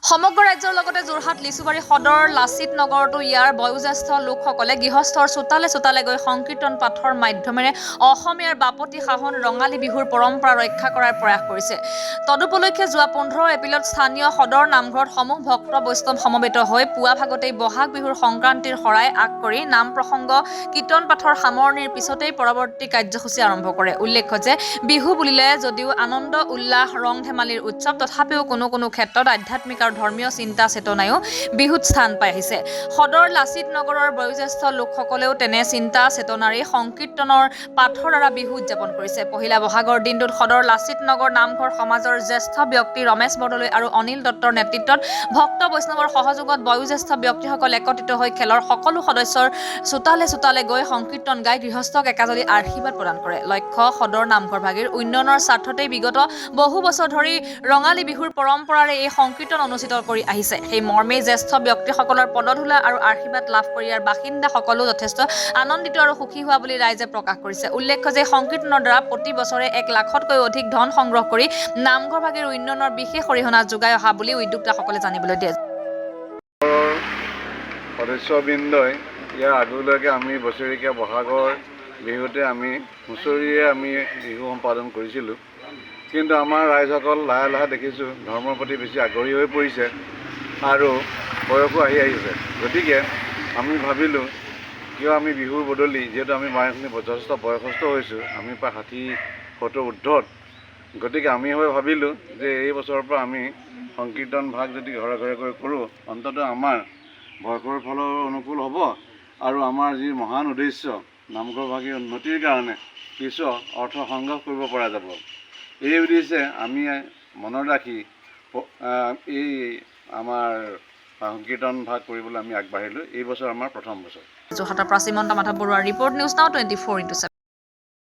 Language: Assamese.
সমগ্ৰ ৰাজ্যৰ লগতে যোৰহাট লিচুবাৰী সদৰ লাচিত নগৰতো ইয়াৰ বয়োজ্যেষ্ঠ লোকসকলে গৃহস্থৰ চোতালে চোতালে গৈ সংকীৰ্তন পাঠৰ মাধ্যমেৰে অসমীয়াৰ বাপতি সাহোন ৰঙালী বিহুৰ পৰম্পৰা ৰক্ষা কৰাৰ প্ৰয়াস কৰিছে। তদুপলক্ষে যোৱা 15 এপ্ৰিলত স্থানীয় সদৰ নামঘৰত সমূহ ভক্ত বৈষ্ণৱ সমবেত হৈ পুৱা ভাগতেই বহাগ বিহুৰ সংক্ৰান্তিৰ শৰাই আগ কৰি নাম প্ৰসংগ কীৰ্তন পাঠৰ সামৰণিৰ পিছতেই পৰৱৰ্তী কাৰ্যসূচী আৰম্ভ কৰে। উল্লেখ্য যে বিহু বুলিলে যদিও আনন্দ উল্লাস ৰং ধেমালিৰ উৎসৱ, তথাপিও কোনো ক্ষেত্ৰত আধ্যাত্মিক আৰু ধৰ্মীয় চিন্তা চেতনায়ো বিহুত স্থান পাই আহিছে। সদৰ লাচিত নগৰৰ বয়োজ্যেষ্ঠ লোকসকলেও তেনে চিন্তা চেতনাৰে সংকীৰ্তনৰ পাঠৰ দ্বাৰা বিহু উদযাপন কৰিছে। পহিলা বহাগৰ দিনটোত সদৰ লাচিত নগৰ নামঘৰ সমাজৰ জ্যেষ্ঠ ব্যক্তি ৰমেশ বৰদলৈ আৰু অনিল দত্তৰ নেতৃত্বত ভক্ত বৈষ্ণৱৰ সহযোগত বয়োজ্যেষ্ঠ ব্যক্তিসকল একত্ৰিত হৈ খেলৰ সকলো সদস্যৰ চোতালে চোতালে গৈ সংকীৰ্তন গাই গৃহস্থক একাজলি আশীৰ্বাদ প্ৰদান কৰে। লক্ষ্য সদৰ নামঘৰ ভাগিৰ উন্নয়নৰ স্বাৰ্থতেই বিগত বহু বছৰ ধৰি ৰঙালী বিহুৰ পৰম্পৰাৰে এই সংকীৰ্তন অনুষ্ঠিত কৰি আহিছে। সেই মৰ্মেই জ্যেষ্ঠ ব্যক্তিসকলৰ পদধূলা আৰু আশীৰ্বাদ লাভ কৰি ইয়াৰ বাসিন্দাসকলো যথেষ্ট আনন্দিত আৰু সুখী হোৱা বুলি ৰাইজে প্ৰকাশ কৰিছে। উল্লেখ্য যে সংকীৰ্তনৰ দ্বাৰা প্ৰতি বছৰে 1 লাখতকৈ অধিক ধন সংগ্ৰহ কৰি নামঘৰ ভাগিৰ উন্নয়নৰ বিশেষ অৰিহণা যোগাই অহা বুলি উদ্যোক্তাসকলে জানিবলৈ দিয়ে। সদস্যবৃন্দই ইয়াৰ আগলৈকে আমি বছৰেকীয়া বহাগৰ বিহুতে আমি হুঁচৰিয়ে আমি বিহু সম্পাদন কৰিছিলোঁ। কিন্তু আমাৰ ৰাইজসকল লাহে লাহে দেখিছোঁ ধৰ্মৰ প্ৰতি বেছি আগ্ৰহী হৈ পৰিছে আৰু বয়সো আহি আহিছে। গতিকে আমি ভাবিলোঁ কিয় আমি বিহুৰ বদলি, যিহেতু আমি মানুহখিনি যথেষ্ট বয়সস্থ হৈছোঁ, আমি প্ৰায় 60-70 ঊৰ্ধত, গতিকে আমি ভাবিলোঁ যে এই বছৰৰ পৰা আমি সংকীৰ্তন ভাগ যদি ঘৰে ঘৰে গৈ কৰোঁ, অন্ততঃ আমাৰ বয়সৰ ফলৰ অনুকূল হ'ব আৰু আমাৰ যি মহান উদ্দেশ্য নামঘৰ ভাগিৰ উন্নতিৰ কাৰণে কিছু অৰ্থ সংগ্ৰহ কৰিব পৰা যাব। এই উদ্দেশ্যে আমি মনত ৰাখি এই আমাৰ সংকীৰ্তন ভাগ কৰিবলৈ আমি আগবাঢ়িলোঁ। এই বছৰ আমাৰ প্ৰথম বছৰ। যোৰহাটৰ পৰা শ্ৰীমন্ত মাধৱ বৰুৱাৰ ৰিপৰ্ট, নিউজ নাও 24/7।